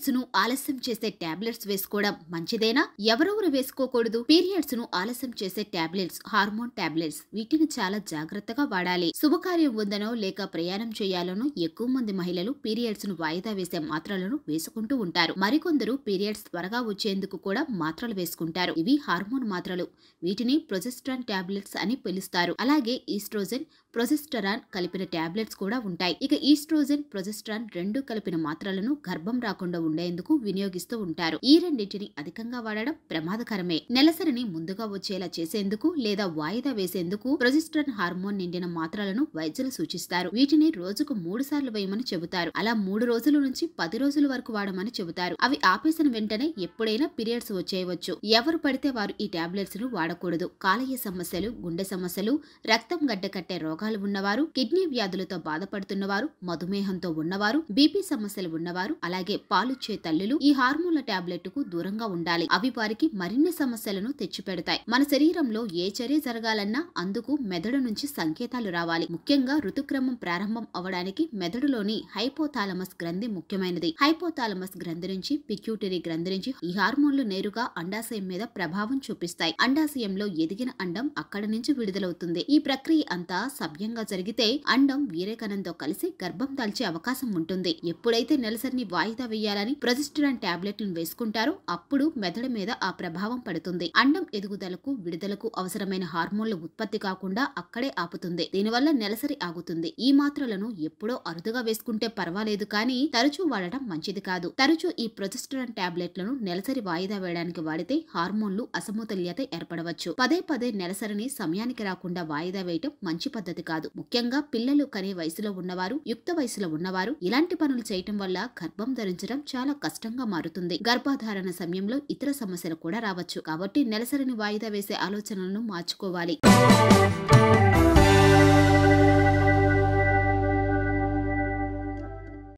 Periods ను ఆలస్యం చేసే టాబ్లెట్స్ వేసుకోవడం మంచిదేనా? ఎవరెవరు వేసుకోకూడదు? పీరియడ్స్ ను ఆలస్యం చేసే టాబ్లెట్స్ హార్మోన్ టాబ్లెట్స్. వీటిని చాలా జాగ్రత్తగా వాడాలి. శుభకార్యం ఉందనో లేక ప్రయాణం చేయాలనో ఎక్కువ మంది మహిళలు పీరియడ్స్ ను వాయిదా వేసే మాత్రలను వేసుకుంటూ ఉంటారు. మరికొందరు పీరియడ్స్ త్వరగా వచ్చేందుకు కూడా మాత్రలు వేసుకుంటారు. ఇవి హార్మోన్ మాత్రలు. వీటిని ప్రొజెస్ట్రాన్ టాబ్లెట్స్ అని పిలుస్తారు. అలాగే ఈస్ట్రోజెన్, ప్రొజెస్టరాన్ కలిపిన టాబ్లెట్స్ కూడా ఉంటాయి. ఇక ఈస్ట్రోజెన్, ప్రొజెస్ట్రాన్ రెండు కలిపిన మాత్రలను గర్భం రాకుండా ఉండేందుకు వినియోగిస్తూ ఉంటారు. ఈ రెండింటిని అధికంగా వాడడం ప్రమాదకరమే. నెలసరిని ముందుగా వచ్చేలా చేసేందుకు లేదా వాయిదా వేసేందుకు ప్రొజెస్ట్రాన్ హార్మోన్ నిండిన మాత్రలను వైద్యులు సూచిస్తారు. వీటిని రోజుకు 3 సార్లు వేయమని చెబుతారు. అలా 3 రోజుల నుంచి 10 రోజుల వరకు వాడమని చెబుతారు. అవి ఆపేసిన వెంటనే ఎప్పుడైనా పీరియడ్స్ వచ్చేయవచ్చు. ఎవరు పడితే వారు ఈ టాబ్లెట్స్ ను వాడకూడదు. కాలేయ సమస్యలు, గుండె సమస్యలు, రక్తం గడ్డ కట్టే రోగాలు ఉన్నవారు, కిడ్నీ వ్యాధులతో బాధపడుతున్నవారు, మధుమేహంతో ఉన్నవారు, బీపీ సమస్యలు ఉన్నవారు, అలాగే పాలిచ్చే తల్లులు ఈ హార్మోన్ల టాబ్లెట్ కు దూరంగా ఉండాలి. అవి వారికి మరిన్ని సమస్యలను తెచ్చిపెడతాయి. మన శరీరంలో ఏ చర్య జరగాలన్నా అందుకు మెదడు నుంచి సంకేతాలు రావాలి. ముఖ్యంగా ఋతుక్రమం ప్రారంభం అవడానికి మెదడులోని హైపోథాలమస్ గ్రంథి ముఖ్యమైనది. హైపోథాలమస్ గ్రంథి నుంచి పిట్యూటరీ గ్రంథి నుంచి ఈ హార్మోన్లు నేరుగా అండాశయం మీద ప్రభావం చూపిస్తాయి. అండాశయంలో ఎదిగిన అండం అక్కడి నుంచి విడుదలవుతుంది. ఈ ప్రక్రియ అంతా సవ్యంగా జరిగితే అండం వీర్యకణంతో కలిసి గర్భం దాల్చే అవకాశం ఉంటుంది. ఎప్పుడైతే నెలసరిని వాయిదా వేయాలని ప్రొజెస్టరాన్ టాబ్లెట్లను వేసుకుంటారో అప్పుడు మెదడు మీద ఆ ప్రభావం పడుతుంది. అండం ఎదుగుదలకు, విడుదలకు అవసరమైన హార్మోన్లు ఉత్పత్తి కాకుండా అక్కడే ఆపుతుంది. దీనివల్ల నెలసరి ఆగుతుంది. ఈ మాత్రలను ఎప్పుడో అరుదుగా వేసుకుంటే పర్వాలేదు, కానీ తరచూ వాడటం మంచిది కాదు. తరచూ ఈ ప్రొజెస్టరాన్ టాబ్లెట్లను నెలసరి వాయిదా వేయడానికి వాడితే హార్మోన్లు అసమతుల్యత ఏర్పడవచ్చు. పదే పదే నెలసరిని సమయానికి రాకుండా వాయిదా వేయటం మంచి పద్ధతి కాదు. ముఖ్యంగా పిల్లలు కనే వయసులో ఉన్నవారు, యుక్త వయసులో ఉన్నవారు ఇలాంటి పనులు చేయటం వల్ల గర్భం ధరించడం చాలా కష్టంగా మారుతుంది. గర్భధారణ సమయంలో ఇతర సమస్యలు కూడా రావచ్చు. కాబట్టి నెలసరిని వాయిదా వేసే ఆలోచనలను మార్చుకోవాలి.